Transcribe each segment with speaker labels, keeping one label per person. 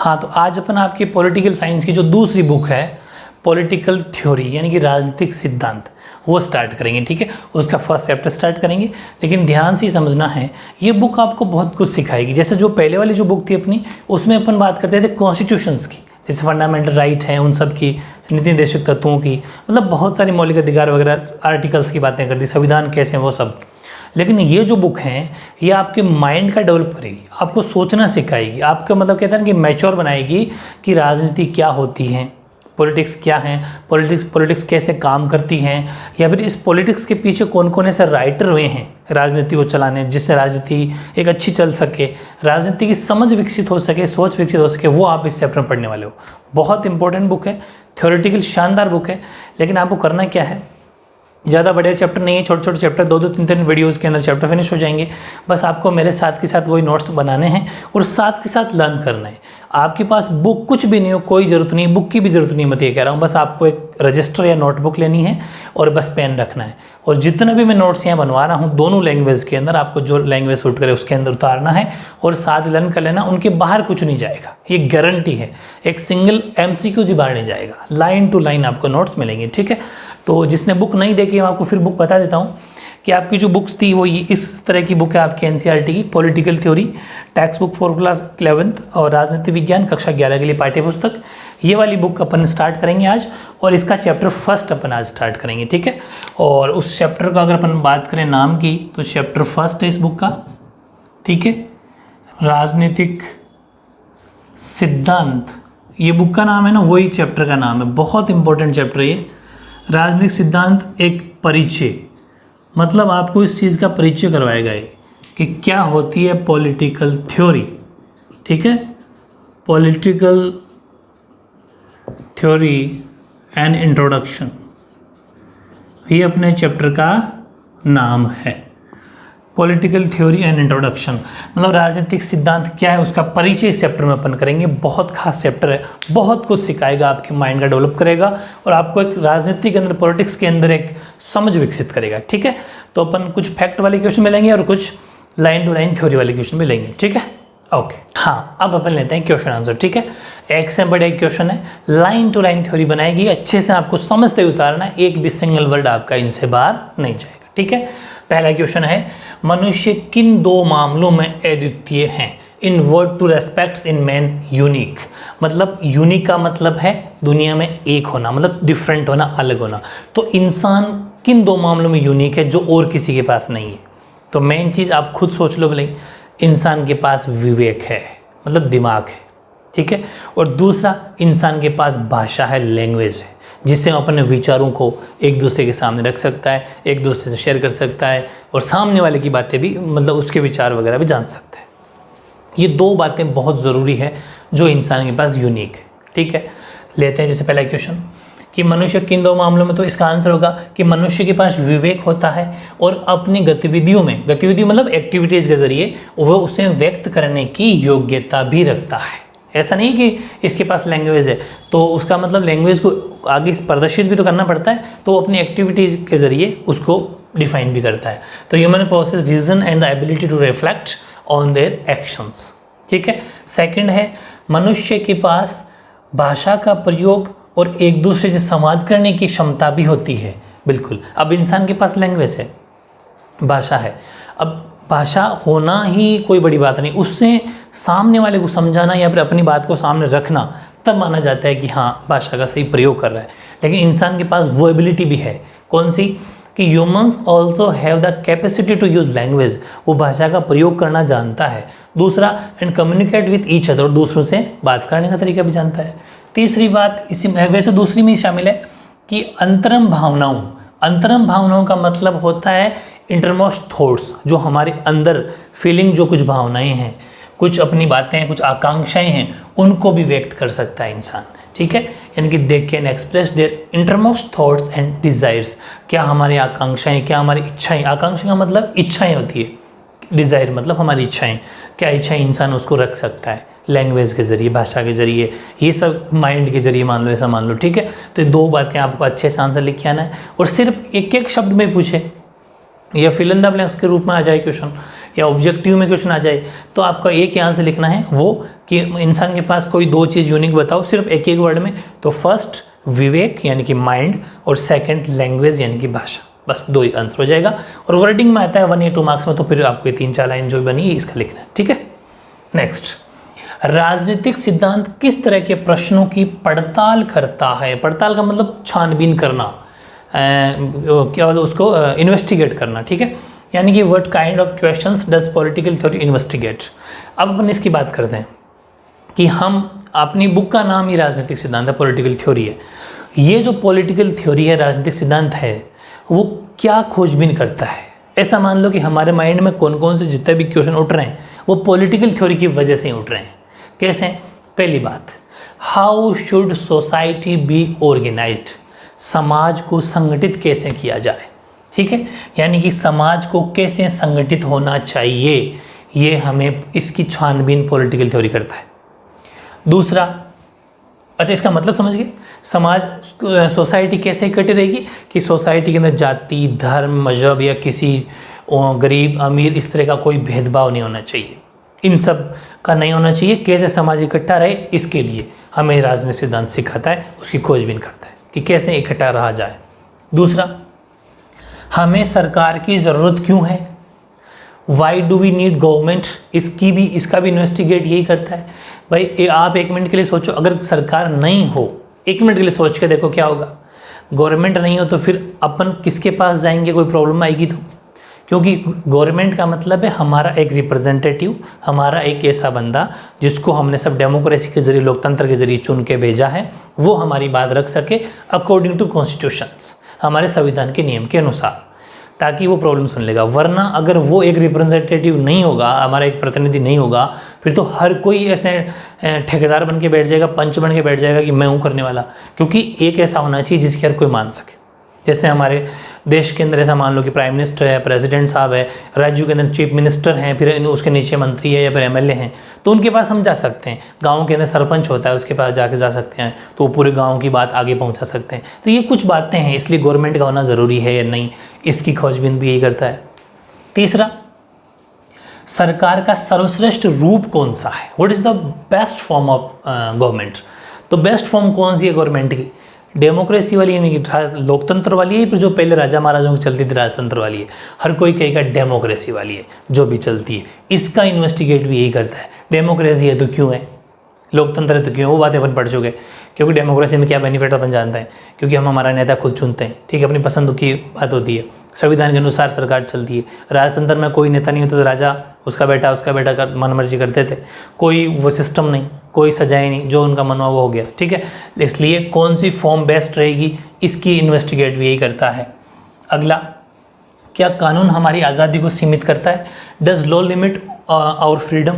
Speaker 1: हाँ, तो आज अपन आपकी पॉलिटिकल साइंस की जो दूसरी बुक है पॉलिटिकल थ्योरी यानी कि राजनीतिक सिद्धांत वो स्टार्ट करेंगे। ठीक है, उसका फर्स्ट चैप्टर स्टार्ट करेंगे। लेकिन ध्यान से समझना है, ये बुक आपको बहुत कुछ सिखाएगी। जैसे जो पहले वाली जो बुक थी अपनी, उसमें अपन बात करते थे कॉन्स्टिट्यूशंस की, जैसे फंडामेंटल राइट है उन सब की, नीति निर्देशक तत्वों की, मतलब बहुत सारी मौलिक अधिकार वगैरह आर्टिकल्स की बातें करती, संविधान कैसे हैं वो सब। लेकिन ये जो बुक है ये आपके माइंड का डेवलप करेगी, आपको सोचना सिखाएगी, आपका मतलब कहते हैं कि मैच्योर बनाएगी कि राजनीति क्या होती है, पॉलिटिक्स क्या है, पॉलिटिक्स कैसे काम करती हैं, या फिर इस पॉलिटिक्स के पीछे कौन कौन ऐसे राइटर हुए हैं राजनीति को चलाने, जिससे राजनीति एक अच्छी चल सके, राजनीति की समझ विकसित हो सके, सोच विकसित हो सके, वो आप इस चैप्टर में पढ़ने वाले हो। बहुत इंपॉर्टेंट बुक है, थ्योरेटिकल शानदार बुक है। लेकिन आपको करना क्या है, ज़्यादा बड़े चैप्टर नहीं है, छोटे छोटे चैप्टर, 2-2 3-3 वीडियोज़ के अंदर चैप्टर फिनिश हो जाएंगे। बस आपको मेरे साथ के साथ वही नोट्स बनाने हैं और साथ के साथ लर्न करना है। आपके पास बुक कुछ भी नहीं हो, कोई ज़रूरत नहीं, बुक की भी ज़रूरत नहीं, मैं ये कह रहा हूँ। बस आपको एक रजिस्टर या नोटबुक लेनी है और बस पेन रखना है, और जितने भी मैं नोट्स यहाँ बनवा रहा हूँ दोनों लैंग्वेज के अंदर, आपको जो लैंग्वेज सूट करे उसके अंदर उतारना है और साथ लर्न कर लेना। उनके बाहर कुछ नहीं जाएगा, ये गारंटी है। एक सिंगल MCQ जी बाहर नहीं जाएगा, लाइन टू लाइन आपको नोट्स मिलेंगे। ठीक है, तो जिसने बुक नहीं देखी मैं आपको फिर बुक बता देता हूँ कि आपकी जो बुक्स थी वो ये इस तरह की बुक है आपकी NCERT की, political theory text book for class 11th और राजनीति विज्ञान कक्षा 11 के लिए पाठ्य पुस्तक। ये वाली बुक अपन स्टार्ट करेंगे आज, और इसका चैप्टर फर्स्ट अपन आज स्टार्ट करेंगे। ठीक है, और उस चैप्टर का अगर अपन बात करें नाम की, तो चैप्टर फर्स्ट है इस बुक का। ठीक है, राजनीतिक सिद्धांत ये बुक का नाम है ना, वही चैप्टर का नाम है। बहुत इंपॉर्टेंट चैप्टर है ये, राजनीतिक सिद्धांत एक परिचय, मतलब आपको इस चीज़ का परिचय करवाएगा ये कि क्या होती है पॉलिटिकल थ्योरी। ठीक है, पॉलिटिकल थ्योरी एंड इंट्रोडक्शन, ये अपने चैप्टर का नाम है, पॉलिटिकल थ्योरी एंड इंट्रोडक्शन। मतलब राजनीतिक सिद्धांत क्या है उसका परिचय इस चैप्टर में अपन करेंगे। बहुत खास चैप्टर है, बहुत कुछ सिखाएगा, आपके माइंड का डेवलप करेगा और आपको एक राजनीति के अंदर, पॉलिटिक्स के अंदर एक समझ विकसित करेगा। ठीक है, तो अपन कुछ फैक्ट वाले क्वेश्चन मिलेंगे और कुछ लाइन टू लाइन थ्योरी वाले क्वेश्चन मिलेंगे। ठीक है, ओके। हाँ, अब अपन लेते हैं क्वेश्चन आंसर। ठीक है, एक से बड़े क्वेश्चन है, लाइन टू लाइन थ्योरी बनाएगी, अच्छे से आपको समझते हुए उतारना है, एक भी सिंगल वर्ड आपका इनसे बाहर नहीं जाएगा। ठीक है, पहला क्वेश्चन है, मनुष्य किन दो मामलों में अद्वितीय हैं? In word two respects in man unique. मतलब यूनिक का मतलब है दुनिया में एक होना, मतलब डिफरेंट होना, अलग होना। तो इंसान किन दो मामलों में यूनिक है जो और किसी के पास नहीं है? तो मेन चीज़ आप खुद सोच लो भले, इंसान के पास विवेक है, मतलब दिमाग है। ठीक है, और दूसरा इंसान के पास भाषा है, लैंग्वेज है, जिससे अपने विचारों को एक दूसरे के सामने रख सकता है, एक दूसरे से शेयर कर सकता है, और सामने वाले की बातें भी, मतलब उसके विचार वगैरह भी जान सकता है। ये दो बातें बहुत ज़रूरी है जो इंसान के पास यूनिक है। ठीक है, लेते हैं जैसे पहला क्वेश्चन कि मनुष्य किन दो मामलों में, तो इसका आंसर होगा कि मनुष्य के पास विवेक होता है और अपनी गतिविधियों में, गतिविधि मतलब एक्टिविटीज़ के ज़रिए वह उसे व्यक्त करने की योग्यता भी रखता है। ऐसा नहीं कि इसके पास लैंग्वेज है तो उसका मतलब लैंग्वेज को आगे प्रदर्शित भी तो करना पड़ता है, तो अपनी एक्टिविटीज़ के ज़रिए उसको डिफाइन भी करता है। तो human process reason and the ability to reflect on their actions. ठीक है, सेकंड है, मनुष्य के पास भाषा का प्रयोग और एक दूसरे से संवाद करने की क्षमता भी होती है। बिल्कुल, अब इंसान के पास लैंग्वेज है, भाषा है, अब भाषा होना ही कोई बड़ी बात नहीं, उससे सामने वाले को समझाना या फिर अपनी बात को सामने रखना, तब माना जाता है कि हाँ भाषा का सही प्रयोग कर रहा है। लेकिन इंसान के पास वो एबिलिटी भी है, कौन सी, कि humans also have the capacity to use language, वो भाषा का प्रयोग करना जानता है। दूसरा, and communicate with each other, दूसरों से बात करने का तरीका भी जानता है। तीसरी बात इसी वैसे दूसरी में शामिल है कि अंतरम भावनाओं का मतलब होता है इंटरमोस्ट थॉट्स, जो हमारे अंदर फीलिंग, जो कुछ भावनाएं हैं, कुछ अपनी बातें हैं, कुछ आकांक्षाएं हैं, उनको भी व्यक्त कर सकता है इंसान। ठीक है, यानी कि they can express their intermost thoughts and desires. क्या हमारी आकांक्षाएं, क्या हमारी इच्छाएं, आकांक्षा का मतलब इच्छाएं होती है, डिज़ायर मतलब हमारी इच्छाएं, क्या इच्छाएं इंसान उसको रख सकता है लैंग्वेज के ज़रिए, भाषा के ज़रिए, ये सब माइंड के ज़रिए मान लो, ऐसा मान लो। ठीक है, तो ये दो बातें आपको अच्छे से आंसर लिख के आना है, और सिर्फ एक एक शब्द में पूछे या फिल इन द ब्लैंक्स के रूप में आ जाए क्वेश्चन या ऑब्जेक्टिव में क्वेश्चन आ जाए तो आपका एक ही आंसर लिखना है वो कि इंसान के पास कोई दो चीज़ यूनिक बताओ सिर्फ एक एक वर्ड में। तो फर्स्ट विवेक यानी कि माइंड, और सेकंड लैंग्वेज यानी कि भाषा, बस दो ही आंसर हो जाएगा। और वर्डिंग में आता है 1 या 2 मार्क्स में, तो फिर आपको 3-4 लाइन जो बनी है इसका लिखना है, ठीक है। नेक्स्ट, राजनीतिक सिद्धांत किस तरह के प्रश्नों की पड़ताल करता है? पड़ताल का मतलब छानबीन करना, क्या बोलते उसको, इन्वेस्टिगेट करना, ठीक है। यानी कि what kind of questions does political theory investigate. अब अपन इसकी बात करते हैं कि हम अपनी बुक का नाम ही राजनीतिक सिद्धांत है, पॉलिटिकल थ्योरी है। ये जो पॉलिटिकल थ्योरी है, राजनीतिक सिद्धांत है, वो क्या खोजबीन करता है? ऐसा मान लो कि हमारे माइंड में कौन कौन से जितने भी क्वेश्चन उठ रहे हैं वो पॉलिटिकल थ्योरी की वजह से ही उठ रहे हैं। कैसे? पहली बात, how should society be organised, समाज को संगठित कैसे किया जाए, ठीक है। यानी कि समाज को कैसे संगठित होना चाहिए, ये हमें इसकी छानबीन पॉलिटिकल थ्योरी करता है। दूसरा, अच्छा इसका मतलब समझ गए, समाज सोसाइटी कैसे इकट्ठी रहेगी कि सोसाइटी के अंदर जाति, धर्म, मजहब या किसी गरीब अमीर इस तरह का कोई भेदभाव नहीं होना चाहिए, इन सब का नहीं होना चाहिए। कैसे समाज इकट्ठा रहे, इसके लिए हमें राजनीतिक सिद्धांत सिखाता है, उसकी खोजबीन करता है कि कैसे इकट्ठा रहा जाए। दूसरा, हमें सरकार की ज़रूरत क्यों है, why do we need government, इसका भी इन्वेस्टिगेट यही करता है। भाई आप 1 मिनट के लिए सोचो, अगर सरकार नहीं हो, 1 मिनट के लिए सोच के देखो क्या होगा। गवर्नमेंट नहीं हो तो फिर अपन किसके पास जाएंगे, कोई प्रॉब्लम आएगी तो। क्योंकि गवर्नमेंट का मतलब है हमारा एक रिप्रेजेंटेटिव, हमारा एक ऐसा बंदा जिसको हमने सब डेमोक्रेसी के जरिए, लोकतंत्र के जरिए चुन के भेजा है, वो हमारी बात रख सके अकॉर्डिंग टू कॉन्स्टिट्यूशंस, हमारे संविधान के नियम के अनुसार, ताकि वो प्रॉब्लम सुन लेगा। वरना अगर वो एक रिप्रेजेंटेटिव नहीं होगा, हमारा एक प्रतिनिधि नहीं होगा, फिर तो हर कोई ऐसे ठेकेदार बन के बैठ जाएगा, पंच बन के बैठ जाएगा कि मैं हूँ करने वाला। क्योंकि एक ऐसा होना चाहिए जिसकी हर कोई मान सके। जैसे हमारे देश के अंदर ऐसा मान लो कि प्राइम मिनिस्टर है, प्रेसिडेंट साहब है, राज्यों के अंदर चीफ मिनिस्टर हैं, फिर उसके नीचे मंत्री है या फिर एमएलए हैं, तो उनके पास हम जा सकते हैं। गाँव के अंदर सरपंच होता है, उसके पास जाके जा सकते हैं, तो वो पूरे गाँव की बात आगे पहुँचा सकते हैं। तो ये कुछ बातें हैं, इसलिए गवर्नमेंट का होना ज़रूरी है या नहीं, इसकी खोजबीन भी यही करता है। तीसरा, सरकार का सर्वश्रेष्ठ रूप कौन सा है, what is the best form of government. तो बेस्ट फॉर्म कौन सी है गवर्नमेंट की, डेमोक्रेसी वाली यानी कि लोकतंत्र वाली है, फिर जो पहले राजा महाराजाओं की चलती थी राजतंत्र वाली है। हर कोई कहेगा डेमोक्रेसी वाली है जो भी चलती है। इसका इन्वेस्टिगेट भी यही करता है, डेमोक्रेसी है तो क्यों है, लोकतंत्र है तो क्यों, वो बातें अपन पढ़ चुके। क्योंकि डेमोक्रेसी में क्या बेनिफिट अपन जानते हैं, क्योंकि हम हमारा नेता खुद चुनते हैं, ठीक है, अपनी पसंद की बात होती है, संविधान के अनुसार सरकार चलती है। राजतंत्र में कोई नेता नहीं होता तो राजा उसका बेटा का मनमर्जी करते थे, कोई वो सिस्टम नहीं, कोई सजाए नहीं, जो उनका मन हुआ वो हो गया, ठीक है। इसलिए कौन सी फॉर्म बेस्ट रहेगी, इसकी इन्वेस्टिगेट भी यही करता है। अगला, क्या कानून हमारी आज़ादी को सीमित करता है, does law limit our freedom,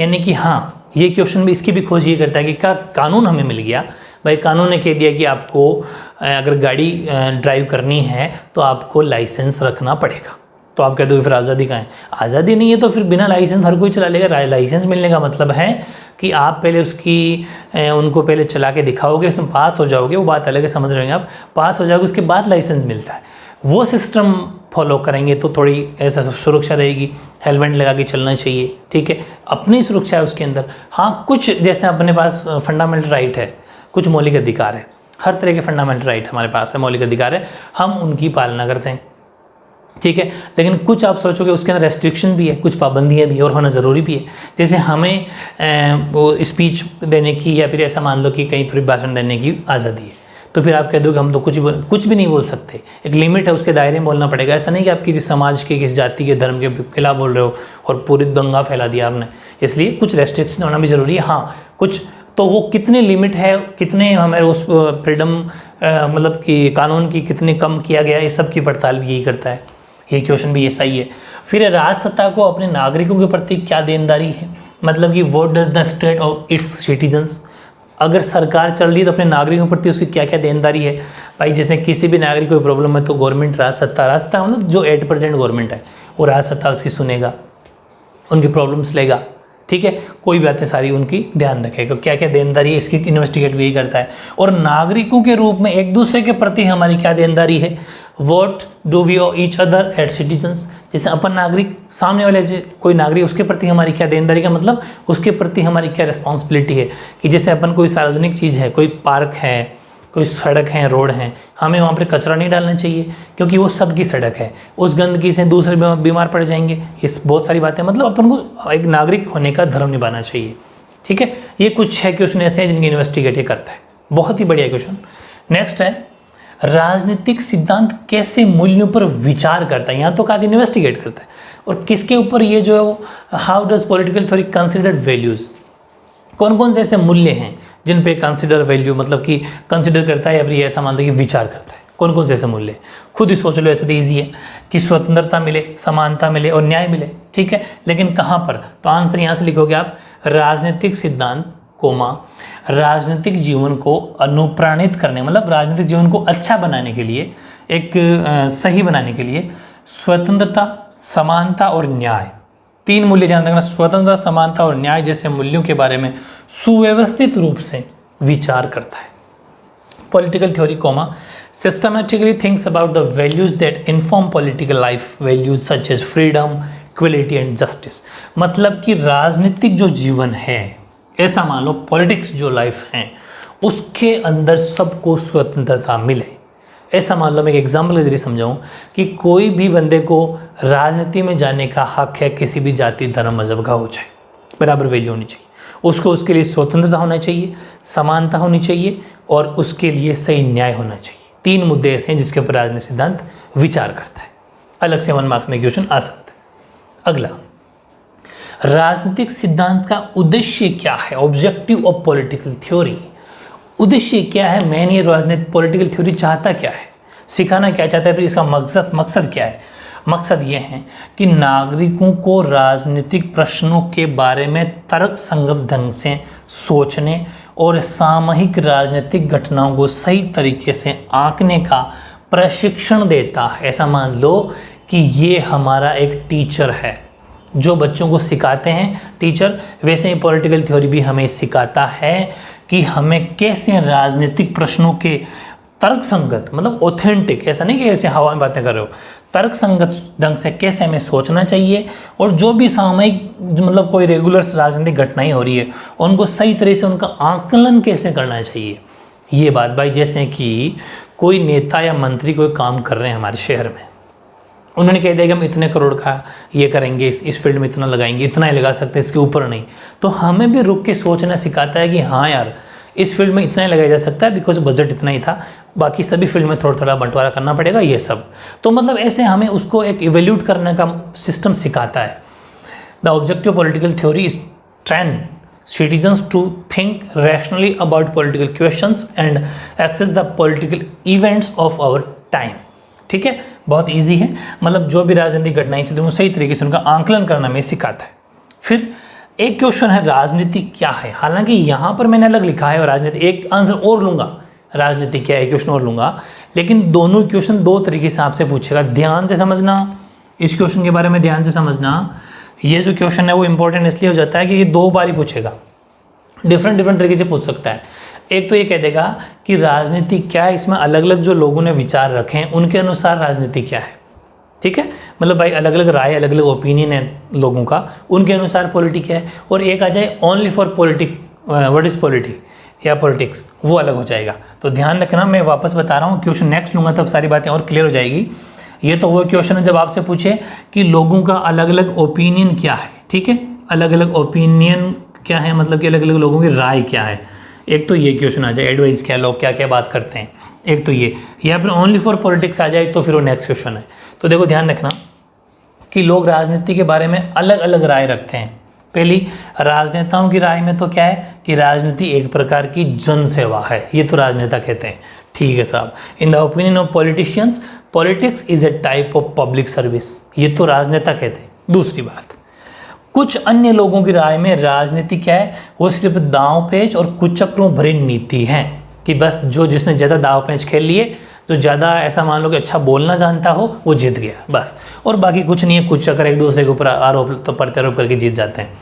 Speaker 1: यानी कि हाँ, ये क्वेश्चन भी, इसकी भी खोज ये करता है कि क्या कानून हमें मिल गया। भाई कानून ने कह दिया कि आपको अगर गाड़ी ड्राइव करनी है तो आपको लाइसेंस रखना पड़ेगा, तो आप कहते हो फिर आज़ादी कहाँ है। आज़ादी नहीं है तो फिर बिना लाइसेंस हर कोई चला लेगा। लाइसेंस मिलने का मतलब है कि आप पहले उनको पहले चला के दिखाओगे, उसमें पास हो जाओगे, वो बात अलग है, समझ रहे हैं आप, पास हो जाओगे उसके बाद लाइसेंस मिलता है। वो सिस्टम फॉलो करेंगे तो थोड़ी ऐसा सुरक्षा रहेगी, हेलमेट लगा के चलना चाहिए, ठीक है, अपनी सुरक्षा है उसके अंदर। हाँ, कुछ जैसे अपने पास फंडामेंटल राइट है, कुछ मौलिक अधिकार है, हर तरह के फंडामेंटल राइट हमारे पास है, मौलिक अधिकार है, हम उनकी पालना करते हैं, ठीक है। लेकिन कुछ आप सोचोगे उसके अंदर रेस्ट्रिक्शन भी है, कुछ पाबंदियाँ भी, और होना ज़रूरी भी है। जैसे हमें वो स्पीच देने की या फिर ऐसा मान लो कि कहीं पर भाषण देने की आज़ादी है, तो फिर आप कह दो कि हम तो कुछ भी नहीं बोल सकते, एक लिमिट है, उसके दायरे में बोलना पड़ेगा। ऐसा नहीं कि आप किसी समाज के, किसी जाति के, धर्म के खिलाफ बोल रहे हो और पूरी दंगा फैला दिया आपने, इसलिए कुछ रेस्ट्रिक्शन होना भी ज़रूरी है। हाँ, कुछ तो वो कितने लिमिट है, कितने हमारे उस फ्रीडम मतलब कि कानून की कितने कम किया गया, ये सब की पड़ताल भी यही करता है। ये क्वेश्चन भी ऐसा ही है। फिर राज सत्ता को अपने नागरिकों के प्रति क्या देनदारी है, मतलब कि what does the state of its citizens, अगर सरकार चल रही है तो अपने नागरिकों के प्रति उसकी क्या क्या देनदारी है। भाई जैसे किसी भी नागरिक को प्रॉब्लम है तो गवर्नमेंट राज सत्ता मतलब जो 8% गवर्नमेंट है वो राज सत्ता उसकी सुनेगा, उनकी प्रॉब्लम्स लेगा, ठीक है, कोई बातें सारी उनकी ध्यान रखेगा, क्या क्या देनदारी है, इसकी इन्वेस्टिगेट भी यही करता है। और नागरिकों के रूप में एक दूसरे के प्रति हमारी क्या देनदारी है, what do we owe each other at citizens, जैसे अपन नागरिक, सामने वाले से कोई नागरिक, उसके प्रति हमारी क्या देनदारी का मतलब उसके प्रति हमारी क्या रिस्पॉन्सिबिलिटी है, कि जैसे अपन कोई सार्वजनिक चीज़ है, कोई पार्क है, कोई सड़क है, रोड है, हमें वहाँ पर कचरा नहीं डालना चाहिए क्योंकि वो सबकी सड़क है, उस गंदगी से दूसरे बीमार पड़ जाएंगे। इस बहुत सारी बातें, मतलब अपन को एक नागरिक होने का धर्म निभाना चाहिए। ठीक है, ये कुछ है क्वेश्चन ऐसे हैं जिनकी इन्वेस्टिगेट करता है। बहुत ही बढ़िया क्वेश्चन। नेक्स्ट है, राजनीतिक सिद्धांत कैसे मूल्यों पर विचार करता है। यहाँ तो कहा इन्वेस्टिगेट करता है, और किसके ऊपर ये जो है वो, how does political theory consider values, कौन कौन से ऐसे मूल्य हैं जिन पे कंसिडर वैल्यू, मतलब कि कंसिडर करता है या फिर ये ऐसा मान लो कि विचार करता है। कौन कौन से ऐसे मूल्य, खुद ही सोच लो, ऐसे तो ईजी है कि स्वतंत्रता मिले, समानता मिले और न्याय मिले। ठीक है, लेकिन कहाँ पर, तो आंसर यहाँ से लिखोगे आप, राजनीतिक सिद्धांत कोमा राजनीतिक जीवन को अनुप्राणित करने, मतलब राजनीतिक जीवन को अच्छा बनाने के लिए, एक सही बनाने के लिए स्वतंत्रता, समानता और न्याय, तीन मूल्य ध्यान रखना, स्वतंत्रता, समानता और न्याय जैसे मूल्यों के बारे में सुव्यवस्थित रूप से विचार करता है। Political theory comma systematically thinks about the values that inform political life, values such as freedom, equality and justice। मतलब कि राजनीतिक जो जीवन है, ऐसा मान लो पॉलिटिक्स जो लाइफ है, उसके अंदर सबको स्वतंत्रता मिले। ऐसा मान लो, मैं एक एग्जाम्पल के जरिए समझाऊँ कि कोई भी बंदे को राजनीति में जाने का हक है, किसी भी जाति धर्म मजहब का हो जाए, बराबर वैल्यू होनी चाहिए उसको, उसके लिए स्वतंत्रता होना चाहिए, समानता होनी चाहिए और उसके लिए सही न्याय होना चाहिए। तीन मुद्दे ऐसे हैं जिसके ऊपर राजनीतिक सिद्धांत विचार करता है। अलग से 1 मार्क्स में क्वेश्चन आ सकता है। अगला, राजनीतिक सिद्धांत का उद्देश्य क्या है, ऑब्जेक्टिव ऑफ पॉलिटिकल थ्योरी। उद्देश्य क्या है, मेन ये राजनीतिक पॉलिटिकल थ्योरी चाहता क्या है, सिखाना क्या चाहता है, फिर इसका मकसद क्या है। मकसद ये है कि नागरिकों को राजनीतिक प्रश्नों के बारे में तर्क संगत ढंग से सोचने और सामूहिक राजनीतिक घटनाओं को सही तरीके से आंकने का प्रशिक्षण देता है। ऐसा मान लो कि ये हमारा एक टीचर है जो बच्चों को सिखाते हैं टीचर, वैसे ही पॉलिटिकल थ्योरी भी हमें सिखाता है कि हमें कैसे राजनीतिक प्रश्नों के तर्क संगत, मतलब ऑथेंटिक, ऐसा नहीं कि ऐसे हवा में बातें कर रहे हो, तर्क संगत ढंग से कैसे हमें सोचना चाहिए, और जो भी सामयिक, मतलब कोई रेगुलर राजनीतिक घटनाएं हो रही है उनको सही तरह से उनका आकलन कैसे करना चाहिए। ये बात भाई, जैसे कि कोई नेता या मंत्री कोई काम कर रहे हैं हमारे शहर में, उन्होंने कह दिया कि हम इतने करोड़ का ये करेंगे, इस फील्ड में इतना लगाएंगे, इतना ही लगा सकते हैं, इसके ऊपर नहीं। तो हमें भी रुक के सोचना सिखाता है कि हाँ यार, इस फील्ड में इतना ही लगाया जा सकता है बिकॉज बजट इतना ही था, बाकी सभी फील्ड में थोड़ा थोड़ा बंटवारा करना पड़ेगा, ये सब। तो मतलब ऐसे हमें उसको एक इवेल्यूट करने का सिस्टम सिखाता है। The objective political theory is train citizens to think rationally about political questions and access the political events of our time। ठीक है, बहुत इजी है, मतलब जो भी राजनीतिक घटनाएं चलती हैं वो सही तरीके से उनका आंकलन करना में सिखाता है। फिर एक क्वेश्चन है, राजनीति क्या है। हालांकि यहाँ पर मैंने अलग लिखा है और राजनीति, एक आंसर और लूँगा, राजनीति क्या है क्वेश्चन और लूँगा, लेकिन दोनों क्वेश्चन दो तरीके से आपसे पूछेगा। ध्यान से समझना, इस क्वेश्चन के बारे में ध्यान से समझना। ये जो क्वेश्चन है वो इंपॉर्टेंट इसलिए हो जाता है कि ये 2 बार ही पूछेगा, डिफरेंट तरीके से पूछ सकता है। एक तो ये कह देगा कि राजनीति क्या है, इसमें अलग अलग जो लोगों ने विचार रखे हैं उनके अनुसार राजनीति क्या है। ठीक है, मतलब भाई अलग अलग राय, अलग अलग ओपिनियन है लोगों का, उनके अनुसार पॉलिटिक है। और एक आ जाए only for politic, what is politic या पॉलिटिक्स, वो अलग हो जाएगा। तो ध्यान रखना, मैं वापस बता रहा हूँ, क्वेश्चन नेक्स्ट लूँगा तब सारी बातें और क्लियर हो जाएगी। ये तो वो क्वेश्चन है जब आपसे पूछे कि लोगों का अलग अलग ओपिनियन क्या है। ठीक है, अलग अलग ओपिनियन क्या है, मतलब कि अलग अलग लोगों की राय क्या है। एक तो ये क्वेश्चन आ जाए, एडवाइस क्या, लोग क्या क्या बात करते हैं, एक तो ये, या फिर ओनली फॉर पॉलिटिक्स आ जाए तो फिर वो नेक्स्ट क्वेश्चन है। तो देखो ध्यान रखना कि लोग राजनीति के बारे में अलग अलग राय रखते हैं। पहली, राजनेताओं की राय में तो क्या है कि राजनीति एक प्रकार की जन सेवा है, ये तो राजनेता कहते हैं। ठीक है साहब, इन the opinion of politicians politics is A type of public service, ये तो राजनेता कहते हैं। दूसरी बात, कुछ अन्य लोगों की राय में राजनीति क्या है, वो सिर्फ दांव पेच और कुचक्रों भरी नीति है, कि बस जो जिसने ज़्यादा दांव पेच खेल लिए, जो ज़्यादा ऐसा मान लो कि अच्छा बोलना जानता हो वो जीत गया बस, और बाकी कुछ नहीं है, कुचक्र एक दूसरे के ऊपर आरोप तो प्रत्यारोप करके जीत जाते हैं।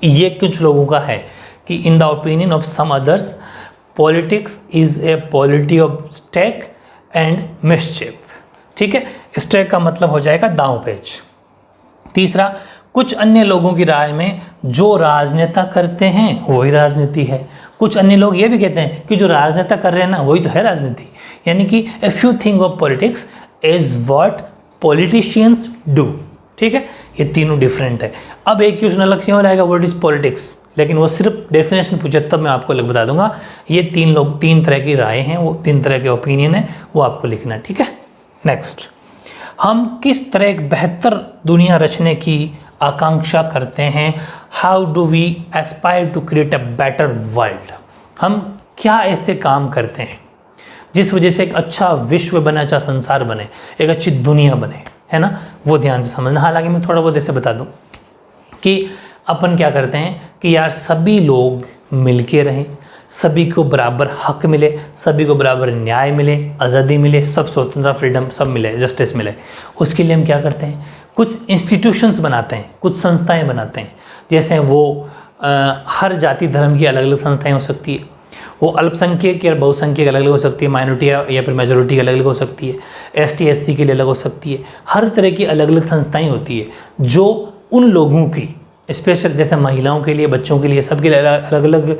Speaker 1: ये कुछ लोगों का है कि in the opinion of some others politics is a polity of stake and mischief. ठीक है, स्टेक का मतलब हो जाएगा दांव पेच, तीसरा, कुछ अन्य लोगों की राय में जो राजनेता करते हैं वही राजनीति है। कुछ अन्य लोग ये भी कहते हैं कि जो राजनेता कर रहे हैं ना वही तो है राजनीति। यानी कि if you think of politics is what politicians do. ठीक है, ये तीनों डिफरेंट है। अब एक क्वेश्चन अलग से हो जाएगा, व्हाट इज पॉलिटिक्स, लेकिन वो सिर्फ डेफिनेशन पूछे तब मैं आपको अलग बता दूंगा। ये तीन तरह की राय हैं, वो तीन तरह के ओपिनियन है, वो आपको लिखना है। ठीक है, नेक्स्ट, हम किस तरह एक बेहतर दुनिया रचने की आकांक्षा करते हैं। How do we aspire to create a better world. हम क्या ऐसे काम करते हैं जिस वजह से एक अच्छा विश्व बने, अच्छा संसार बने, एक अच्छी दुनिया बने, है ना, वो ध्यान से समझना। हालांकि मैं थोड़ा बहुत ऐसे बता दूं कि अपन क्या करते हैं कि यार सभी लोग मिलके रहें, सभी को बराबर हक मिले, सभी को बराबर न्याय मिले, आज़ादी मिले, सब स्वतंत्रता, फ्रीडम सब मिले, जस्टिस मिले। उसके लिए हम क्या करते हैं, कुछ इंस्टीट्यूशंस बनाते हैं, कुछ संस्थाएं बनाते हैं। जैसे वो हर जाति धर्म की अलग अलग संस्थाएं हो सकती है, वो अल्पसंख्यक या बहुसंख्यक अलग अलग हो सकती है, माइनॉरिटी या फिर मेजोरिटी की अलग अलग हो सकती है, ST SC के लिए अलग हो सकती है। हर तरह की अलग अलग संस्थाएं होती है जो उन लोगों की स्पेशल, जैसे महिलाओं के लिए, बच्चों के लिए, सबके लिए अलग अलग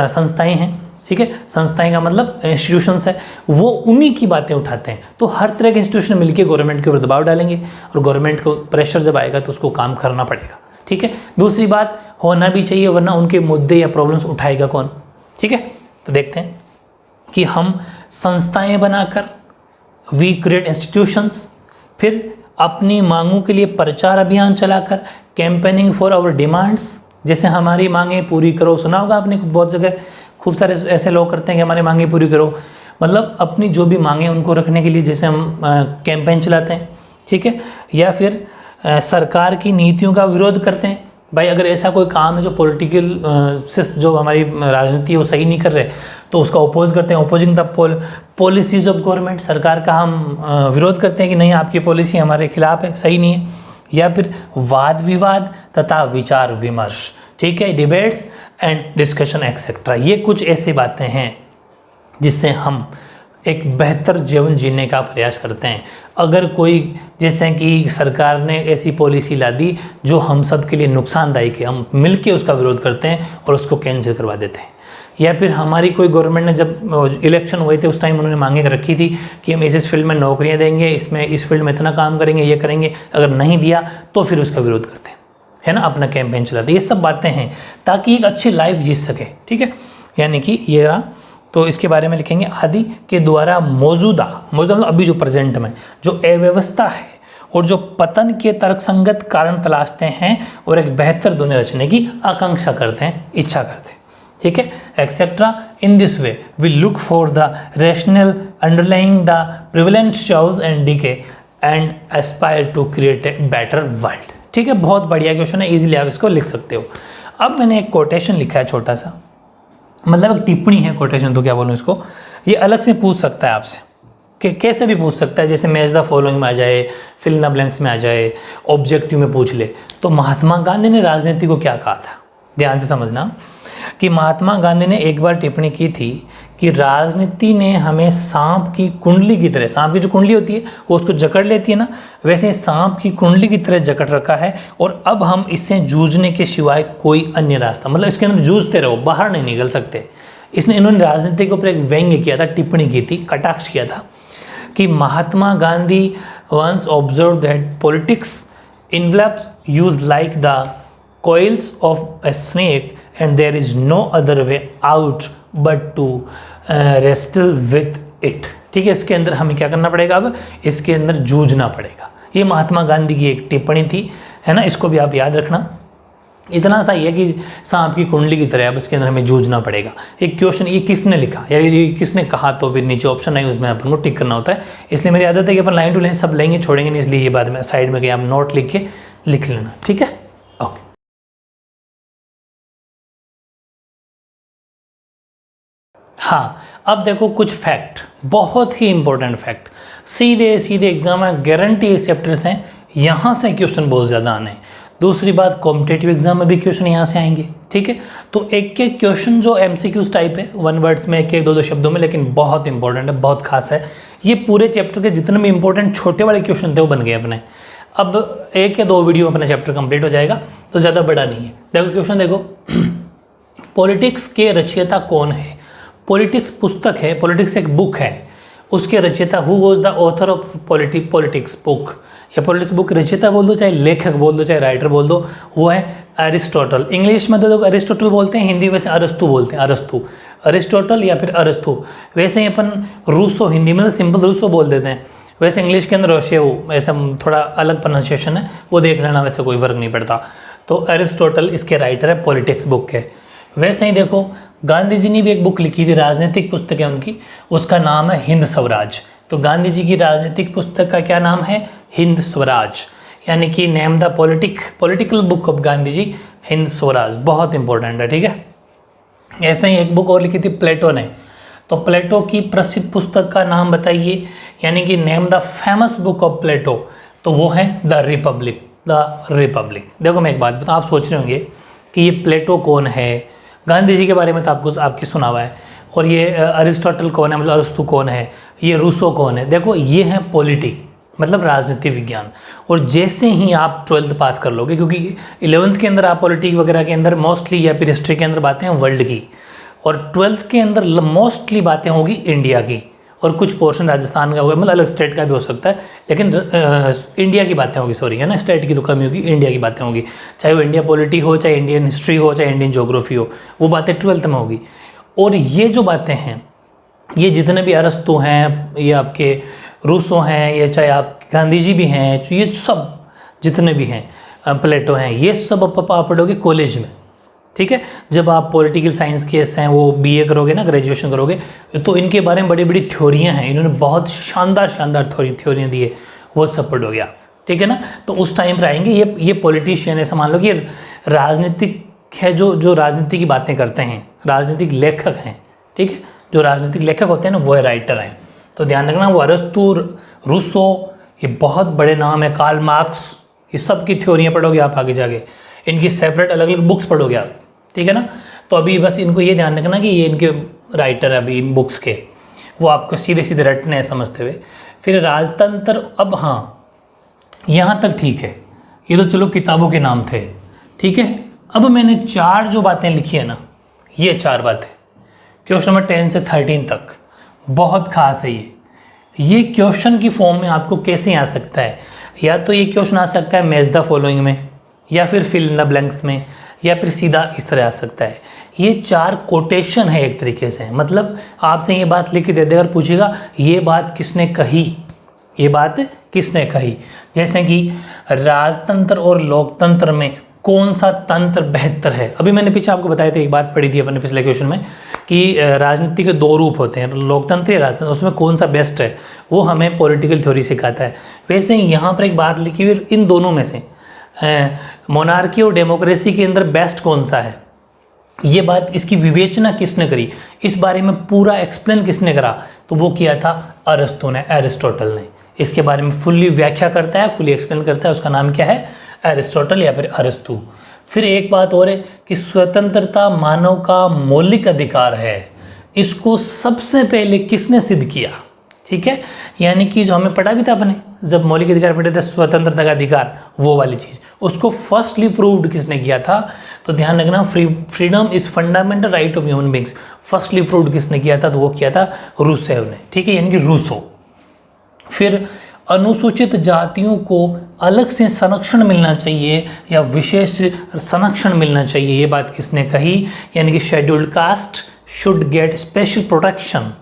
Speaker 1: संस्थाएं हैं। ठीक है, संस्थाएं का मतलब इंस्टीट्यूशंस है, वो उन्हीं की बातें उठाते हैं। तो हर तरह के इंस्टीट्यूशन मिलकर गवर्नमेंट के ऊपर दबाव डालेंगे और गवर्नमेंट को प्रेशर जब आएगा तो उसको काम करना पड़ेगा। ठीक है, दूसरी बात, होना भी चाहिए, वरना उनके मुद्दे या प्रॉब्लम्स उठाएगा कौन। ठीक है, तो देखते हैं कि हम संस्थाएं बनाकर, वी क्रिएट इंस्टीट्यूशंस, फिर अपनी मांगों के लिए प्रचार अभियान चलाकर, कैंपेनिंग फॉर आवर डिमांड्स, जैसे हमारी मांगें पूरी करो। सुना होगा आपने, बहुत जगह खूब सारे ऐसे लोग करते हैं कि हमारी मांगें पूरी करो, मतलब अपनी जो भी मांगें उनको रखने के लिए जैसे हम कैंपेन चलाते हैं। ठीक है, या फिर सरकार की नीतियों का विरोध करते हैं। भाई अगर ऐसा कोई काम है जो पॉलिटिकल जो हमारी राजनीति है वो सही नहीं कर रहे, तो उसका अपोज करते हैं, opposing the policies of government. सरकार का हम विरोध करते हैं कि नहीं, आपकी पॉलिसी हमारे खिलाफ है, सही नहीं है। या फिर वाद विवाद तथा विचार विमर्श, ठीक है, डिबेट्स एंड डिस्कशन एक्सेट्रा। ये कुछ ऐसी बातें हैं जिससे हम एक बेहतर जीवन जीने का प्रयास करते हैं। अगर कोई, जैसे कि सरकार ने ऐसी पॉलिसी ला दी जो हम सब के लिए नुकसानदायक है, हम मिलके उसका विरोध करते हैं और उसको कैंसिल करवा देते हैं। या फिर हमारी कोई गवर्नमेंट ने, जब इलेक्शन हुए थे उस टाइम उन्होंने मांगे रखी थी कि हम इस फील्ड में नौकरियां देंगे, इस फील्ड में इतना काम करेंगे, ये करेंगे, अगर नहीं दिया तो फिर उसका विरोध करते हैं, है ना, अपना कैंपेन चलाते हैं। ये सब बातें हैं ताकि एक अच्छी लाइफ जी सके। ठीक है, यानी कि ये रहा। तो इसके बारे में लिखेंगे, आदि के द्वारा मौजूदा मतलब अभी जो प्रेजेंट में जो अव्यवस्था है और जो पतन के तर्कसंगत कारण तलाशते हैं और एक बेहतर दुनिया रचने की आकांक्षा करते हैं, इच्छा करते हैं। ठीक है, etcetera. In this way we look for the rational underlying the prevalent choice and decay and aspire to create a better world. ठीक है, बहुत बढ़िया क्वेश्चन है, इजीली आप इसको लिख सकते हो। अब मैंने एक कोटेशन लिखा है छोटा सा, मतलब एक टिप्पणी है, कोटेशन तो क्या बोलूँ इसको, ये अलग से पूछ सकता है आपसे कि कैसे भी पूछ सकता है, जैसे मैच द फॉलोइंग में आ जाए, फिल इन द ब्लैंक्स में आ जाए, ऑब्जेक्टिव में पूछ ले। तो महात्मा गांधी ने राजनीति को क्या कहा था, ध्यान से समझना कि महात्मा गांधी ने एक बार टिप्पणी की थी कि राजनीति ने हमें सांप की कुंडली की तरह, सांप की जो कुंडली होती है वो उसको जकड़ लेती है ना, वैसे सांप की कुंडली की तरह जकड़ रखा है और अब हम इससे जूझने के सिवाय कोई अन्य रास्ता, मतलब इसके अंदर जूझते रहो, बाहर नहीं निकल सकते। इन्होंने राजनीति के ऊपर एक व्यंग्य किया था, टिप्पणी की थी, कटाक्ष किया था कि Mahatma Gandhi once observe that politics envelops use like the coils of a snake and there is no other way out but to wrestle with it। ठीक है, इसके अंदर हमें क्या करना पड़ेगा, अब इसके अंदर जूझना पड़ेगा। ये महात्मा गांधी की एक टिप्पणी थी, है ना, इसको भी आप याद रखना। इतना सा ही है कि सांप की कुंडली की तरह अब इसके अंदर हमें जूझना पड़ेगा। एक क्वेश्चन, ये किसने लिखा या ये किसने कहा, तो फिर नीचे ऑप्शन है उसमें अपन को टिक करना होता है। इसलिए मेरी आदत है कि अपन लाइन टू लाइन सब लेंगे, छोड़ेंगे नहीं, इसलिए ये बाद में साइड में कहीं आप नोट लिख के लिख लेना। ठीक है, ओके। हाँ, अब देखो कुछ फैक्ट, बहुत ही इंपॉर्टेंट फैक्ट, सीधे सीधे एग्जाम में गारंटी इस चैप्टर से यहाँ से क्वेश्चन बहुत ज़्यादा आने हैं। दूसरी बात, कॉम्पिटेटिव एग्जाम में भी क्वेश्चन यहाँ से आएंगे। ठीक है, तो एक एक क्वेश्चन जो MCQs टाइप है, 1 वर्ड्स में, एक दो शब्दों में, लेकिन बहुत इंपॉर्टेंट है, बहुत खास है। ये पूरे चैप्टर के जितने भी इंपॉर्टेंट छोटे वाले क्वेश्चन थे वो बन गए अपने। अब एक या दो वीडियो में अपना चैप्टर कंप्लीट हो जाएगा, तो ज़्यादा बड़ा नहीं है। देखो क्वेश्चन देखो, पॉलिटिक्स के रचयिता कौन है? पॉलिटिक्स पुस्तक है, पॉलिटिक्स एक बुक है, उसके रचयिता who was the author of politics book, या पॉलिटिक्स बुक रचयिता बोल दो, चाहे लेखक बोल दो, चाहे राइटर बोल दो, वो है एरिस्टोटल। इंग्लिश में तो लोग एरिस्टोटल बोलते हैं, हिंदी में से अरस्तु बोलते हैं, अरस्तु, अरिस्टोटल या फिर अरस्तु। वैसे ही अपन रूसो, हिंदी में तो सिंपल रूसो बोल देते हैं, वैसे इंग्लिश के अंदर रोशेऊ, ऐसा थोड़ा अलग प्रोनाउंसिएशन है, वो देख लेना, वैसे कोई फर्क नहीं पड़ता। तो एरिस्टोटल इसके राइटर है, पॉलिटिक्स बुक के। वैसे ही देखो, गांधी जी ने भी एक बुक लिखी थी, राजनीतिक पुस्तक है उनकी, उसका नाम है हिंद स्वराज। तो गांधी जी की राजनीतिक पुस्तक का क्या नाम है? हिंद स्वराज, यानी कि name the political book of Gandhi ji, Hind Swaraj, बहुत इंपॉर्टेंट है, ठीक है। ऐसे ही एक बुक और लिखी थी प्लेटो ने, तो प्लेटो की प्रसिद्ध पुस्तक का नाम बताइए, यानी कि name the famous book of Plato, तो वो है द रिपब्लिक, द रिपब्लिक। देखो मैं एक बात बताऊँ, आप सोच रहे होंगे कि ये प्लेटो कौन है, गांधी जी के बारे में तो आपको आपकी सुना हुआ है, और ये अरिस्टोटल कौन है, मतलब अरस्तु कौन है, ये रूसो कौन है। देखो ये है पॉलिटिक, मतलब राजनीति विज्ञान। और जैसे ही आप 12th पास कर लोगे, क्योंकि 11th के अंदर आप पॉलिटिक वगैरह के अंदर मोस्टली या फिर हिस्ट्री के अंदर बातें हैं वर्ल्ड की, और 12th के अंदर मोस्टली बातें होगी इंडिया की, और कुछ पोर्शन राजस्थान का होगा, मतलब अलग स्टेट का भी हो सकता है, लेकिन इंडिया की बातें होगी, सॉरी है ना, स्टेट की तो कमी होगी, इंडिया की बातें होगी, चाहे वो इंडिया पॉलिटी हो, चाहे इंडियन हिस्ट्री हो, चाहे इंडियन ज्योग्राफी हो, वो बातें 12th में होगी। और ये जो बातें हैं, ये जितने भी अरस्तु हैं, ये आपके रूसो हैं, ये चाहे आप गांधी जी भी हैं, तो ये सब जितने भी हैं, प्लेटो हैं, ये सब आप पढ़ोगे कॉलेज में, ठीक है। जब आप पॉलिटिकल साइंस के हैं वो बीए करोगे ना, ग्रेजुएशन करोगे, तो इनके बारे में बड़ी बड़ी थ्योरियाँ हैं, इन्होंने बहुत शानदार शानदार थ्योरियाँ दी है, वो सब पढ़ोगे आप, ठीक है ना। तो उस टाइम पर आएंगे ये पॉलिटिशियन, ऐसा मान लो कि राजनीतिक है, जो राजनीति की बातें करते हैं, राजनीतिक लेखक हैं, ठीक है। जो राजनीतिक लेखक होते हैं ना, वो है राइटर हैं। तो ध्यान रखना, वो अरस्तु, रूसो, ये बहुत बड़े नाम है, कार्ल मार्क्स, ये सब की थ्योरियाँ पढ़ोगे आप आगे जाके, इनकी सेपरेट अलग अलग बुक्स पढ़ोगे आप, ठीक है ना। तो अभी बस इनको ये ध्यान रखना कि ये इनके राइटर है अभी इन बुक्स के, वो आपको सीधे सीधे रटने हैं समझते हुए। फिर राजतंत्र, अब हाँ यहाँ तक ठीक है, ये तो चलो किताबों के नाम थे, ठीक है। अब मैंने 4 जो बातें लिखी है ना, ये 4 बातें क्वेश्चन नंबर 10 से 13 तक बहुत खास है। ये क्वेश्चन की फॉर्म में आपको कैसे आ सकता है, या तो ये क्वेश्चन आ सकता है मैच द फॉलोइंग में, या फिर फिल इन द ब्लैंक्स में, या फिर सीधा इस तरह आ सकता है। ये 4 कोटेशन है एक तरीके से, मतलब आपसे ये बात लिख के दे देगा और पूछेगा ये बात किसने कही, ये बात किसने कही। जैसे कि राजतंत्र और लोकतंत्र में कौन सा तंत्र बेहतर है। अभी मैंने पीछे आपको बताया था, एक बात पढ़ी थी अपने पिछले क्वेश्चन में कि राजनीति के 2 रूप होते हैं, लोकतंत्र या राजतंत्र, उसमें कौन सा बेस्ट है, वो हमें पॉलिटिकल थ्योरी सिखाता है। वैसे ही यहाँ पर एक बात लिखी हुई, इन दोनों में से मोनार्की और डेमोक्रेसी के अंदर बेस्ट कौन सा है, ये बात, इसकी विवेचना किसने करी, इस बारे में पूरा एक्सप्लेन किसने करा, तो वो किया था अरस्तु ने, एरिस्टोटल ने। इसके बारे में फुल्ली व्याख्या करता है, फुल्ली एक्सप्लेन करता है, उसका नाम क्या है, एरिस्टोटल या फिर अरस्तु। फिर एक बात और है कि स्वतंत्रता मानव का मौलिक अधिकार है, इसको सबसे पहले किसने सिद्ध किया, ठीक है। यानी कि जो हमें पढ़ा भी था अपने, जब मौलिक अधिकार पढ़े थे, स्वतंत्रता का अधिकार, वो वाली चीज़, उसको फर्स्टली प्रूव्ड किसने किया था, तो ध्यान रखना, freedom is fundamental right of human beings, firstly proved किसने किया था, तो वो किया था रूसो ने, ठीक है, यानी कि रूसो। फिर अनुसूचित जातियों को अलग से संरक्षण मिलना चाहिए या विशेष संरक्षण मिलना चाहिए, ये बात किसने कही, यानी कि scheduled caste should get special protection,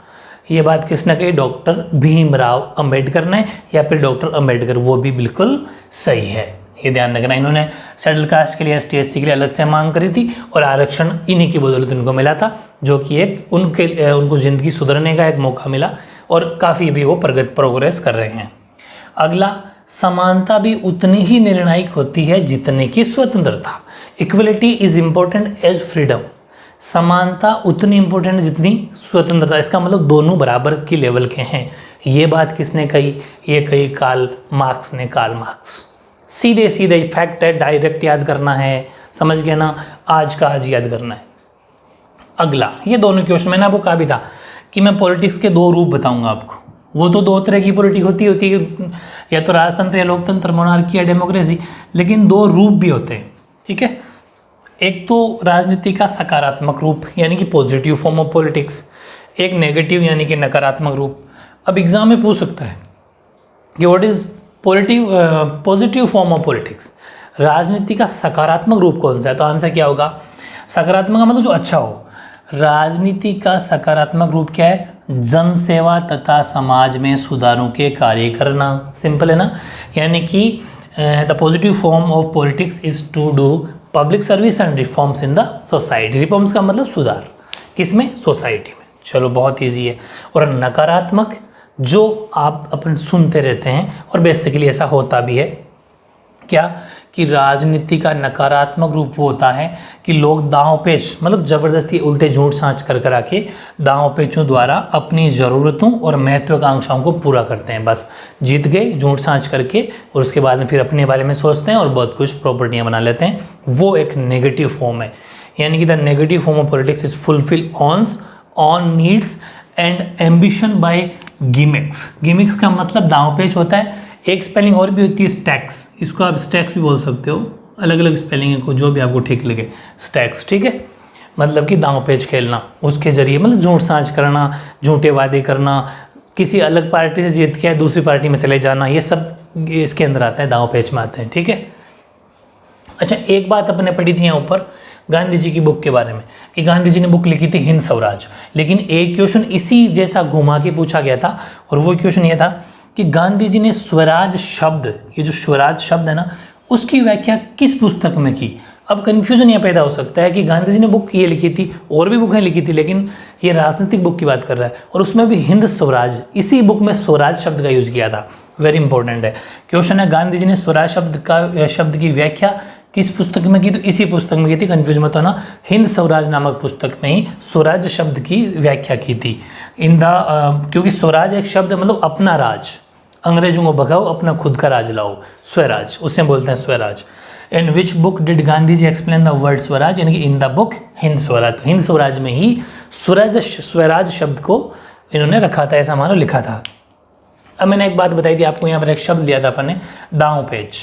Speaker 1: ये बात किसने कही, डॉक्टर भीमराव अंबेडकर ने, या फिर डॉक्टर अंबेडकर, वो भी बिल्कुल सही है। ये ध्यान रखना, इन्होंने शेड्यूल कास्ट के लिए, ST SC के लिए अलग से मांग करी थी, और आरक्षण इन्हीं की बदौलत उनको मिला था, जो कि एक उनको ज़िंदगी सुधरने का एक मौका मिला, और काफ़ी भी वो प्रोग्रेस कर रहे हैं। अगला, समानता भी उतनी ही निर्णायक होती है जितने की स्वतंत्रता, equality is important as freedom, समानता उतनी इम्पोर्टेंट जितनी स्वतंत्रता, इसका मतलब दोनों बराबर के लेवल के हैं। ये बात किसने कही, ये कही कार्ल मार्क्स ने, कार्ल मार्क्स। सीधे सीधे फैक्ट है, डायरेक्ट याद करना है, समझ गया ना, आज का आज याद करना है। अगला, ये दोनों क्वेश्चन मैंने आपको कहा भी था कि मैं पॉलिटिक्स के 2 रूप बताऊंगा आपको, वो तो दो तरह की पॉलिटिक्स होती है, या तो राजतंत्र या लोकतंत्र, मोनार्की या डेमोक्रेसी, लेकिन दो रूप भी होते हैं, ठीक है। एक तो राजनीति का सकारात्मक रूप यानी कि पॉजिटिव फॉर्म ऑफ पॉलिटिक्स, एक नेगेटिव यानी कि नकारात्मक रूप। अब एग्जाम में पूछ सकता है कि what is positive form of politics, राजनीति का सकारात्मक रूप कौन सा है? तो आंसर क्या होगा? सकारात्मक का मतलब जो अच्छा हो। राजनीति का सकारात्मक रूप क्या है? जन सेवा तथा समाज में सुधारों के कार्य करना। सिंपल है ना। यानी कि the positive form of politics is to do public service and reforms in the society. Reforms का मतलब सुधार, किसमें? सोसाइटी में। चलो बहुत ईजी है। और नकारात्मक, जो आप अपन सुनते रहते हैं और बेसिकली ऐसा होता भी है, क्या कि राजनीति का नकारात्मक रूप वो होता है कि लोग दांव पेच मतलब ज़बरदस्ती उल्टे झूठ साँच कर करा के दांव पेचों द्वारा अपनी ज़रूरतों और महत्वाकांक्षाओं को पूरा करते हैं। बस जीत गए झूठ साँच करके, और उसके बाद में फिर अपने बारे में सोचते हैं और बहुत कुछ प्रॉपर्टियाँ बना लेते हैं। वो एक नेगेटिव फॉर्म है। यानी कि the negative form of politics is fulfil on needs and ambition by gimmicks. Gimmicks का मतलब दांव पेच होता है। एक स्पेलिंग और भी होती है स्टैक्स, इसको आप स्टैक्स भी बोल सकते हो, अलग अलग स्पेलिंग को जो भी आपको ठीक लगे, स्टैक्स, ठीक है। मतलब कि दांव पेच खेलना, उसके जरिए मतलब झूठ साँच करना, झूठे वादे करना, किसी अलग पार्टी से जीत के दूसरी पार्टी में चले जाना, ये सब इसके अंदर आता है, दांव पेच में आते हैं, ठीक है। अच्छा, एक बात अपने पढ़ी थी यहाँ ऊपर गांधी जी की बुक के बारे में कि गांधी जी ने बुक लिखी थी हिंद स्वराज, लेकिन एक क्वेश्चन इसी जैसा घुमा के पूछा गया था, और वो क्वेश्चन ये था कि गांधी जी ने स्वराज शब्द, ये जो स्वराज शब्द है ना, उसकी व्याख्या किस पुस्तक में की। अब कन्फ्यूजन यह पैदा हो सकता है कि गांधी जी ने बुक ये लिखी थी, और भी बुकें लिखी थी, लेकिन ये राजनीतिक बुक की बात कर रहा है, और उसमें भी हिंद स्वराज, इसी बुक में स्वराज शब्द का यूज किया था। वेरी इंपॉर्टेंट है क्वेश्चन है, गांधी जी ने स्वराज शब्द की व्याख्या किस पुस्तक में की? तो इसी पुस्तक में की थी, कंफ्यूज मत होना, हिंद स्वराज नामक पुस्तक में ही स्वराज शब्द की व्याख्या की थी। क्योंकि स्वराज एक शब्द मतलब अपना राज, अंग्रेजों को भगाओ, अपना खुद का राज लाओ, स्वराज, उसे बोलते हैं स्वराज। In which book did Gandhi ji explain the word swaraj? यानी कि in the book Hind Swaraj. तो हिंद स्वराज में ही स्वराज शब्द को इन्होंने रखा था, ऐसा मानो लिखा था। अब मैंने एक बात बताई थी आपको, यहाँ पर एक शब्द लिया था अपन ने, दांव पेच,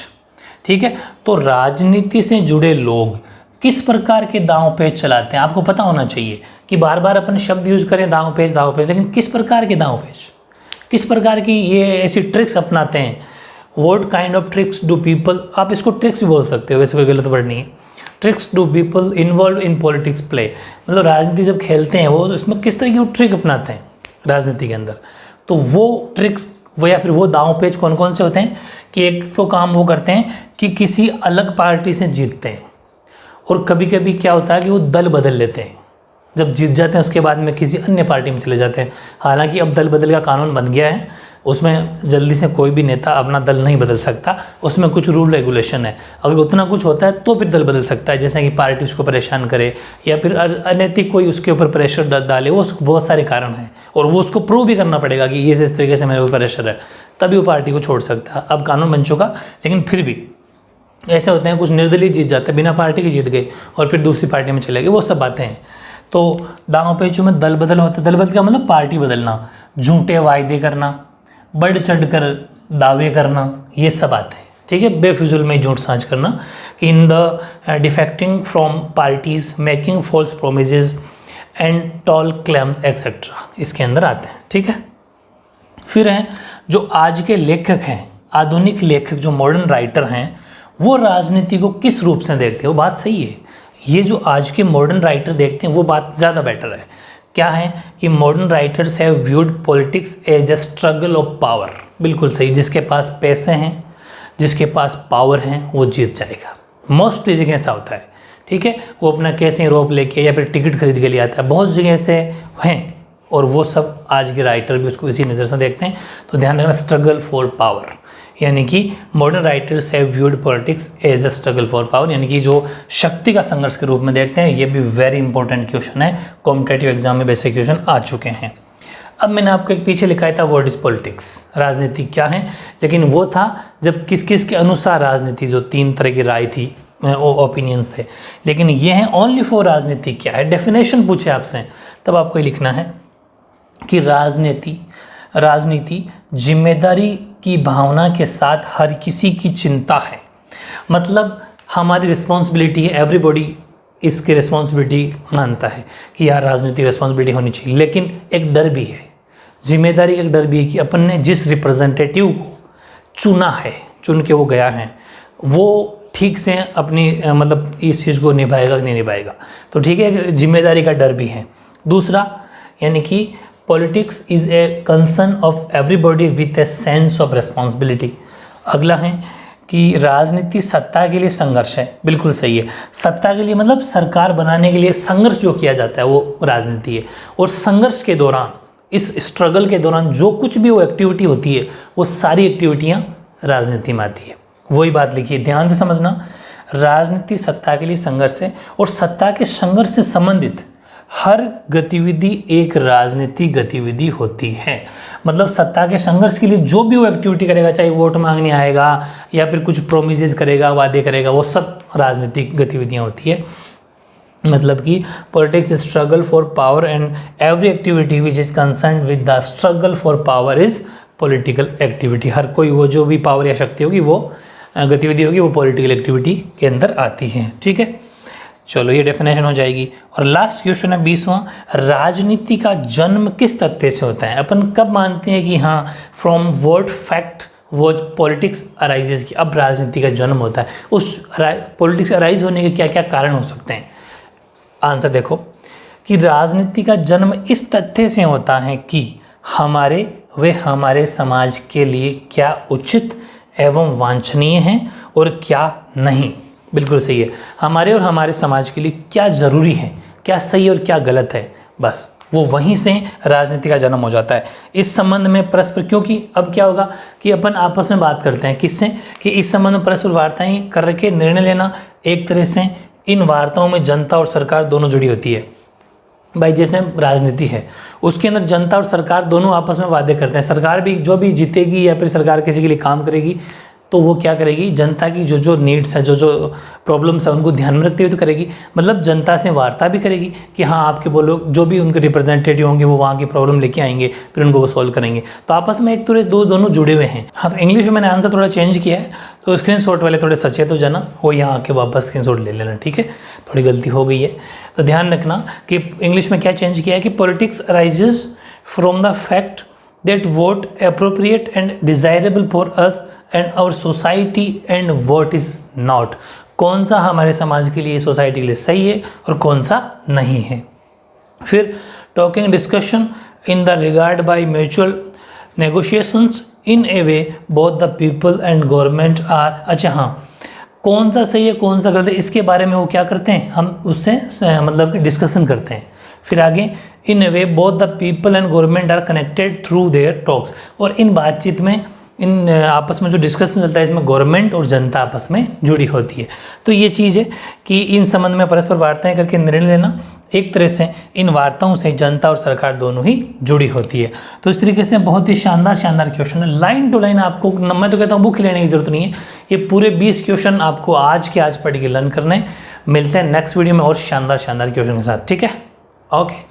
Speaker 1: ठीक है। तो राजनीति से जुड़े लोग किस प्रकार के दांव पेच चलाते हैं, आपको पता होना चाहिए कि बार बार अपन शब्द यूज करें दांव पेच, लेकिन किस प्रकार के दांव पेच, किस प्रकार की ये ऐसी ट्रिक्स अपनाते हैं। What kind of tricks do people, आप इसको ट्रिक्स भी बोल सकते हो, वैसे कोई गलत वर्ड नहीं है। Tricks do people involve in politics play, मतलब राजनीति जब खेलते हैं वो, तो इसमें किस तरह की ट्रिक अपनाते हैं राजनीति के अंदर। तो वो ट्रिक्स वो या फिर वो दांव पेच कौन कौन से होते हैं कि एक तो काम वो करते हैं कि किसी अलग पार्टी से जीतते हैं, और कभी कभी क्या होता है कि वो दल बदल लेते हैं, जब जीत जाते हैं उसके बाद में किसी अन्य पार्टी में चले जाते हैं। हालांकि अब दल बदल का कानून बन गया है, उसमें जल्दी से कोई भी नेता अपना दल नहीं बदल सकता, उसमें कुछ रूल रेगुलेशन है। अगर उतना कुछ होता है तो फिर दल बदल सकता है, जैसे कि पार्टी उसको परेशान करे या फिर अनैतिक कोई उसके ऊपर प्रेशर डाले, वो उसको बहुत सारे कारण हैं, और वो उसको प्रूव भी करना पड़ेगा कि ये इस तरीके से मेरे ऊपर प्रेशर है, तभी वो पार्टी को छोड़ सकता है। अब कानून बन चुका, लेकिन फिर भी ऐसे होते हैं कुछ निर्दलीय जीत जाते हैं, बिना पार्टी के जीत गए और फिर दूसरी पार्टी में चले गए, वो सब बातें हैं। तो दांव पेचों में दल बदल होता है। दल बदल का मतलब पार्टी बदलना, झूठे वायदे करना, बढ़ चढ़ कर दावे करना, ये सब आते हैं, ठीक है। बेफिजुल में झूठ साँच करना, कि in the defecting from parties, making false promises and tall claims et cetera, इसके अंदर आते हैं, ठीक है। फिर हैं जो आज के लेखक हैं, आधुनिक लेखक जो मॉडर्न राइटर हैं, वो राजनीति को किस रूप से देखते हैं। वो बात सही है, ये जो आज के मॉडर्न राइटर देखते हैं वो बात ज़्यादा बेटर है। क्या है कि modern writers have viewed politics as a struggle of power. बिल्कुल सही, जिसके पास पैसे हैं, जिसके पास पावर हैं, वो जीत जाएगा। मोस्टली जगह ऐसा होता है, ठीक है। वो अपना कैसे रोप लेके या फिर टिकट खरीद के लिए आता है, बहुत जगह ऐसे हैं, और वो सब आज के राइटर भी उसको इसी नज़र से देखते हैं। तो ध्यान रखना, स्ट्रगल फॉर पावर, यानी कि modern writers have viewed politics as a struggle for power, यानी कि जो शक्ति का संघर्ष के रूप में देखते हैं। ये भी वेरी इंपॉर्टेंट क्वेश्चन है, कॉम्पिटेटिव एग्जाम में बेसिक क्वेश्चन आ चुके हैं। अब मैंने आपको एक पीछे लिखा था व्हाट इज पॉलिटिक्स, राजनीति क्या है, लेकिन वो था जब किस किस के अनुसार राजनीति, जो 3 तरह की राय थी, ओपिनियंस थे, लेकिन ये है ओनली फॉर राजनीति क्या है। डेफिनेशन पूछे आपसे तब आपको ये लिखना है कि राजनीति राजनीति जिम्मेदारी की भावना के साथ हर किसी की चिंता है। मतलब हमारी रिस्पॉन्सिबिलिटी है, एवरीबॉडी इसकी रिस्पॉन्सिबिलिटी मानता है कि यार राजनीतिक रिस्पॉन्सिबिलिटी होनी चाहिए, लेकिन एक डर भी है, जिम्मेदारी एक डर भी है कि अपन ने जिस रिप्रेजेंटेटिव को चुना है, चुन के वो गया है, वो ठीक से अपनी मतलब इस चीज़ को निभाएगा कि नहीं निभाएगा। तो ठीक है, जिम्मेदारी का डर भी है। दूसरा यानी कि politics is a concern of everybody with a sense of responsibility. अगला है कि राजनीति सत्ता के लिए संघर्ष है। बिल्कुल सही है, सत्ता के लिए मतलब सरकार बनाने के लिए संघर्ष जो किया जाता है वो राजनीति है। और संघर्ष के दौरान, इस स्ट्रगल के दौरान जो कुछ भी वो एक्टिविटी होती है, वो सारी एक्टिविटियाँ राजनीति में आती है। वही बात लिखिए, ध्यान से समझना, राजनीति सत्ता के लिए संघर्ष है और सत्ता के संघर्ष से संबंधित हर गतिविधि एक राजनीतिक गतिविधि होती है। मतलब सत्ता के संघर्ष के लिए जो भी वो एक्टिविटी करेगा, चाहे वोट मांगने आएगा या फिर कुछ प्रोमिसेस करेगा, वादे करेगा, वो सब राजनीतिक गतिविधियां होती है। मतलब कि politics struggle for power and every activity which is concern with the struggle for power is political activity. हर कोई वो जो भी पावर या शक्ति होगी, वो गतिविधि होगी, वो पॉलिटिकल एक्टिविटी के अंदर आती है। ठीक है, चलो ये डेफिनेशन हो जाएगी। और लास्ट क्वेश्चन है 20वां, राजनीति का जन्म किस तथ्य से होता है? अपन कब मानते हैं कि हाँ फ्रॉम व्हाट फैक्ट वो पॉलिटिक्स अराइजेज की, अब राजनीति का जन्म होता है। उस पॉलिटिक्स अराइज होने के क्या क्या कारण हो सकते हैं? आंसर देखो कि राजनीति का जन्म इस तथ्य से होता है कि हमारे समाज के लिए क्या उचित एवं वांछनीय है और क्या नहीं। बिल्कुल सही है, हमारे और हमारे समाज के लिए क्या ज़रूरी है, क्या सही और क्या गलत है, बस वो वहीं से राजनीति का जन्म हो जाता है। इस संबंध में परस्पर, क्योंकि अब क्या होगा कि अपन आपस में बात करते हैं किससे, कि इस संबंध में परस्पर वार्ताएं करके निर्णय लेना। एक तरह से इन वार्ताओं में जनता और सरकार दोनों जुड़ी होती है। भाई जैसे राजनीति है, उसके अंदर जनता और सरकार दोनों आपस में वादे करते हैं। सरकार भी जो भी जीतेगी या फिर सरकार किसी के लिए काम करेगी, तो वो क्या करेगी, जनता की जो जो नीड्स है, जो जो प्रॉब्लम्स है, उनको ध्यान में रखते हुए तो करेगी। मतलब जनता से वार्ता भी करेगी कि हाँ आपके बोलो, जो भी उनके रिप्रेजेंटेटिव होंगे वो वहाँ की प्रॉब्लम लेके आएंगे, फिर उनको वो सॉल्व करेंगे। तो आपस में एक तरह दोनों जुड़े हुए हैं। हाँ, तो इंग्लिश में मैंने आंसर थोड़ा चेंज किया है, तो स्क्रीनशॉट वाले थोड़े सचेत हो जाना, वो यहाँ आके वापस स्क्रीनशॉट ले लेना। ठीक है, थोड़ी गलती हो गई है, तो ध्यान रखना कि इंग्लिश में क्या चेंज किया है कि politics arises from the fact that what appropriate and desirable for us and our society and what is not. कौन सा हमारे समाज के लिए, सोसाइटी के लिए सही है और कौन सा नहीं है। फिर talking discussion in the regard by mutual negotiations in a way both the people and government are. अच्छा हाँ, कौन सा सही है कौन सा गलत है, इसके बारे में वो क्या करते हैं, हम उससे मतलब डिस्कशन करते हैं। फिर आगे in a way both the people and government are connected through their talks. और इन बातचीत में, इन आपस में जो डिस्कशन चलता है, इसमें गवर्नमेंट और जनता आपस में जुड़ी होती है। तो ये चीज़ है कि इन संबंध में परस्पर वार्ताएं करके निर्णय लेना। एक तरह से इन वार्ताओं से जनता और सरकार दोनों ही जुड़ी होती है। तो इस तरीके से बहुत ही शानदार क्वेश्चन है, लाइन टू लाइन। आपको मैं तो कहता हूँ बुक लेने की जरूरत नहीं है, ये पूरे 20 क्वेश्चन आपको आज पढ़ के लर्न करने। मिलते हैं नेक्स्ट वीडियो में और शानदार क्वेश्चन के साथ। ठीक है, ओके।